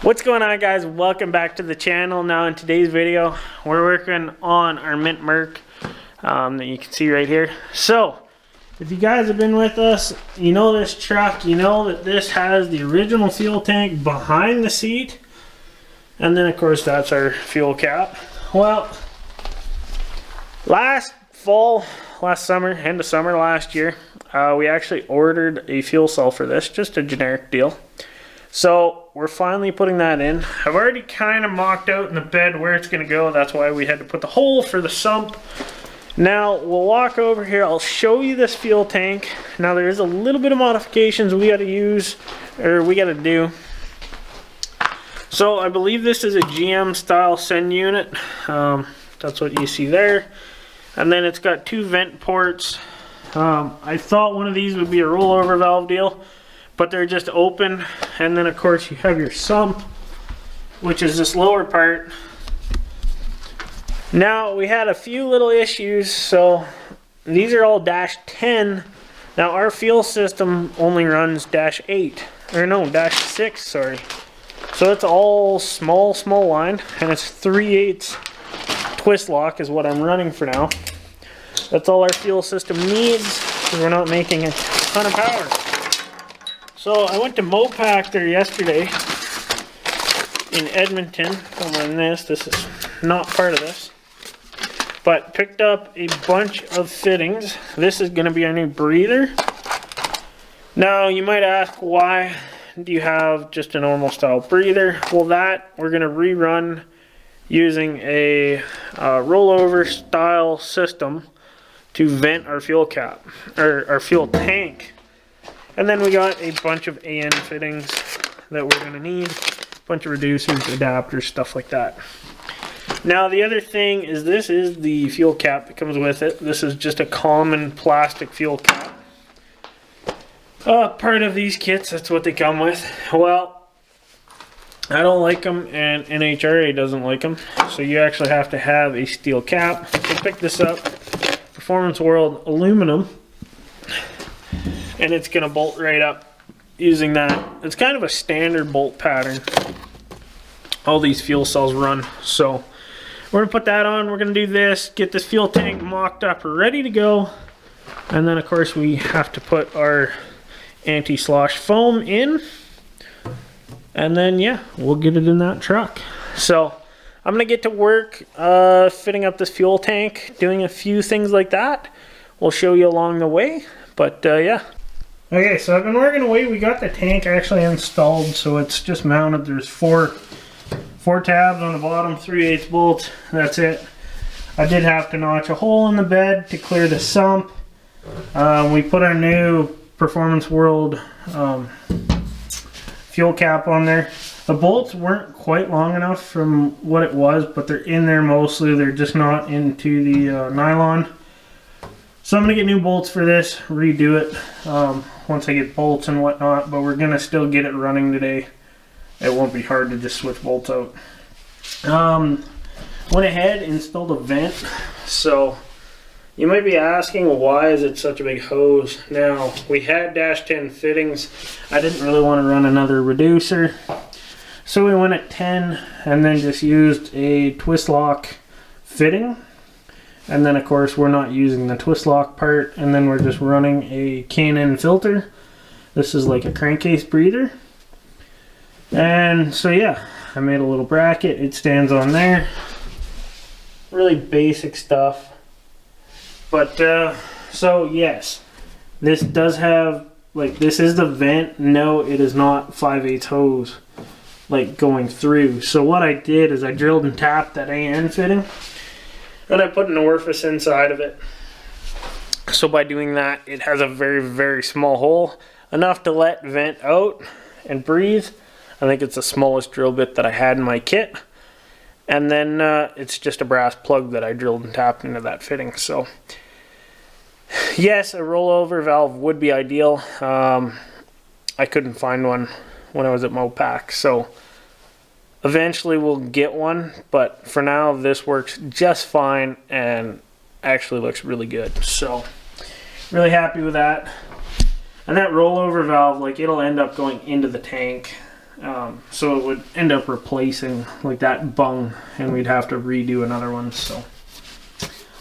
What's going on, guys? Welcome back to the channel. Now in today's video we're working on our mint Merc that you can see right here. So if you guys have been with us, you know this truck, you know that this has the original fuel tank behind the seat, and then of course that's our fuel cap. Well, last summer, end of summer last year, we actually ordered a fuel cell for this, just a generic deal. So we're finally putting that in. I've already kind of mocked out in the bed where it's going to go. That's why we had to put the hole for the sump. Now we'll walk over here. I'll show you this fuel tank. Now there is a little bit of modifications we got to do. So I believe this is a GM style send unit. That's what you see there. And then it's got two vent ports. I thought one of these would be a rollover valve deal, but they're just open. And then of course you have your sump, which is this lower part. Now we had a few little issues. So these are all -10. Now our fuel system only runs -8, or no, -6, sorry. So it's all small line, and it's 3/8 twist lock is what I'm running for now. That's all our fuel system needs, because we're not making a ton of power. So I went to Mopactor yesterday in Edmonton. This is not part of this, but picked up a bunch of fittings. This is going to be our new breather. Now you might ask, why do you have just a normal style breather? Well, that we're going to rerun using a rollover style system to vent our fuel cap, or our fuel tank. And then we got a bunch of AN fittings that we're going to need, a bunch of reducers, adapters, stuff like that. Now the other thing is, this is the fuel cap that comes with it. This is just a common plastic fuel cap. Part of these kits, that's what they come with. Well, I don't like them, and NHRA doesn't like them, so you actually have to have a steel cap. So pick this up, Performance World aluminum, and it's going to bolt right up using that. It's kind of a standard bolt pattern all these fuel cells run. So we're going to put that on. We're going to do this, get this fuel tank mocked up, ready to go, and then of course we have to put our anti-slosh foam in, and then yeah, we'll get it in that truck. So I'm gonna get to work fitting up this fuel tank, doing a few things like that. We'll show you along the way, but yeah. Okay, so I've been working away. We got the tank actually installed, so it's just mounted. There's four tabs on the bottom, 3/8 bolts. That's it. I did have to notch a hole in the bed to clear the sump. We put our new Performance World fuel cap on there. The bolts weren't quite long enough from what it was, but they're in there mostly. They're just not into the nylon. So I'm going to get new bolts for this, redo it once I get bolts and whatnot, but we're going to still get it running today. It won't be hard to just switch bolts out. Went ahead, installed a vent. So you might be asking, why is it such a big hose? Now, we had -10 fittings. I didn't really want to run another reducer, so we went at 10 and then just used a twist lock fitting. And then of course we're not using the twist lock part, and then we're just running a K&N filter. This is like a crankcase breather. And so yeah, I made a little bracket. It stands on there. Really basic stuff. But so yes, this does have, like, this is the vent. No, it is not 5/8 hose like going through. So what I did is I drilled and tapped that AN fitting, and I put an orifice inside of it. So by doing that, it has a very, very small hole, enough to let vent out and breathe. I think it's the smallest drill bit that I had in my kit. And then it's just a brass plug that I drilled and tapped into that fitting. So yes, a rollover valve would be ideal. I couldn't find one when I was at Mopac, so eventually we'll get one, but for now this works just fine and actually looks really good. So really happy with that. And that rollover valve, like, it'll end up going into the tank. So it would end up replacing like that bung, and we'd have to redo another one. So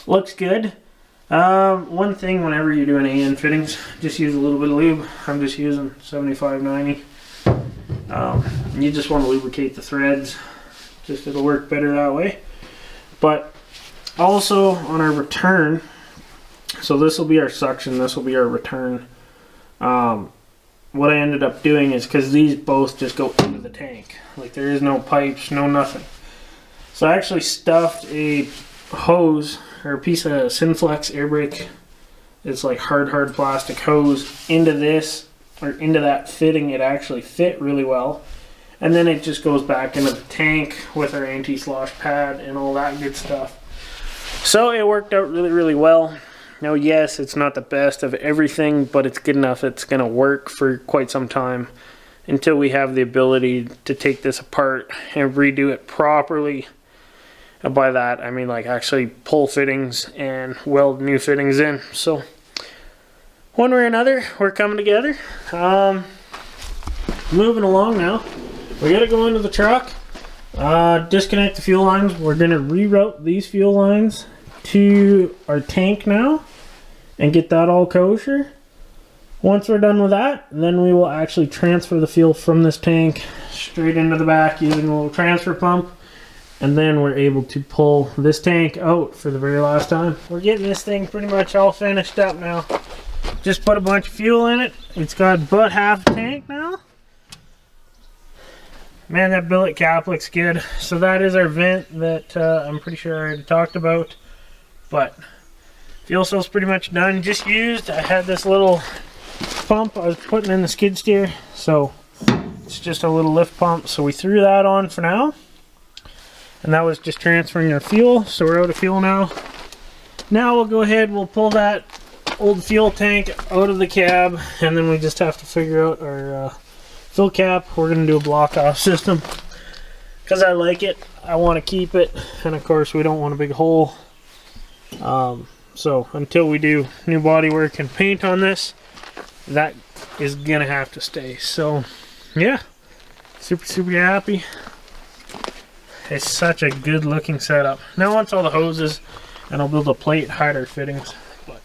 looks good. One thing, whenever you're doing AN fittings, just use a little bit of lube. I'm just using 75/90. You just want to lubricate the threads, just it'll work better that way. But also on our return, so this will be our suction, this will be our return. What I ended up doing is, because these both just go into the tank, like there is no pipes, no nothing. So I actually stuffed a hose or a piece of Synflex air brake. It's like hard plastic hose into this, or into that fitting. It actually fit really well, and then it just goes back into the tank with our anti-slosh pad and all that good stuff. So it worked out really well. Now yes, it's not the best of everything, but it's good enough. It's gonna work for quite some time until we have the ability to take this apart and redo it properly. And by that I mean like actually pull fittings and weld new fittings in. So one way or another, we're coming together. Moving along now. We gotta go into the truck, disconnect the fuel lines. We're gonna reroute these fuel lines to our tank now and get that all kosher. Once we're done with that, then we will actually transfer the fuel from this tank straight into the back using a little transfer pump, and then we're able to pull this tank out for the very last time. We're getting this thing pretty much all finished up now. Just put a bunch of fuel in it. It's got about half a tank now. Man, that billet cap looks good. So that is our vent that I'm pretty sure I already talked about. But fuel cell's pretty much done. Just used. I had this little pump I was putting in the skid steer. So it's just a little lift pump. So we threw that on for now. And that was just transferring our fuel. So we're out of fuel now. Now we'll go ahead, we'll pull that old fuel tank out of the cab, and then we just have to figure out our fill cap. We're going to do a block off system because I like it. I want to keep it, and of course we don't want a big hole. So until we do new body work and paint on this, that is going to have to stay. So yeah, super happy. It's such a good looking setup. Now once all the hoses, and I'll build a plate, hide our fittings. But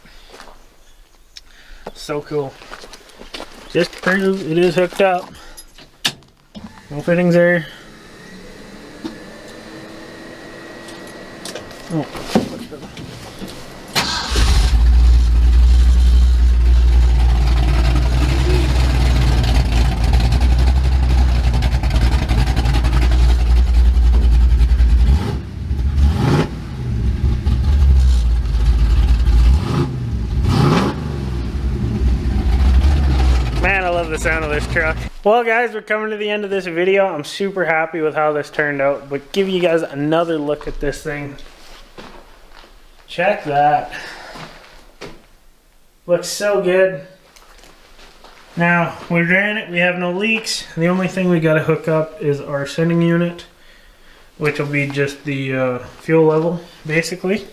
so cool. Just to prove it is hooked up. No fittings there. Oh. Man, I love the sound of this truck. Well guys, we're coming to the end of this video. I'm super happy with how this turned out, but give you guys another look at this thing. Check that. Looks so good. Now, we ran it, we have no leaks. The only thing we gotta hook up is our sending unit, which will be just the fuel level, basically.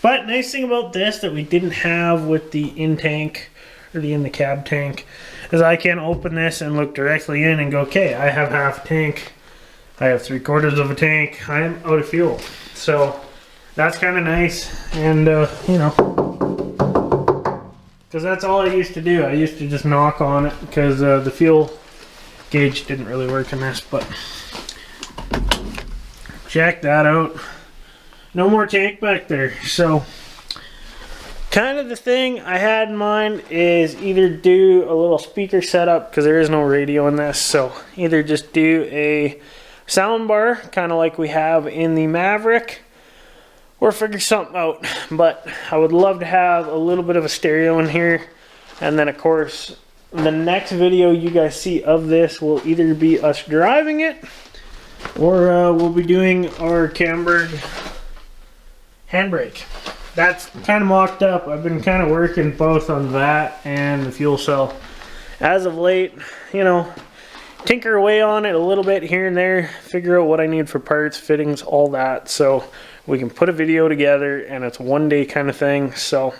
But nice thing about this that we didn't have with the in-tank, or the in-the-cab tank, is I can open this and look directly in and go, okay, I have half a tank, I have 3/4 of a tank, I am out of fuel. So that's kind of nice, and you know, because that's all I used to do. I used to just knock on it because the fuel gauge didn't really work in this. But check that out. No more tank back there. So kind of the thing I had in mind is either do a little speaker setup, because there is no radio in this, so either just do a sound bar kind of like we have in the Maverick, or figure something out. But I would love to have a little bit of a stereo in here, and then of course the next video you guys see of this will either be us driving it, or we'll be doing our Camberg handbrake. That's kind of mocked up. I've been kind of working both on that and the fuel cell as of late. You know, tinker away on it a little bit here and there, figure out what I need for parts, fittings, all that, so we can put a video together and it's one day kind of thing. So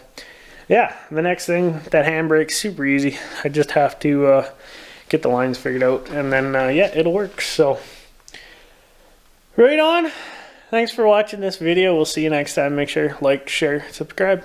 yeah, the next thing, that handbrake's super easy. I just have to get the lines figured out, and then yeah, it'll work. So right on. Thanks for watching this video. We'll see you next time. Make sure like, share, subscribe.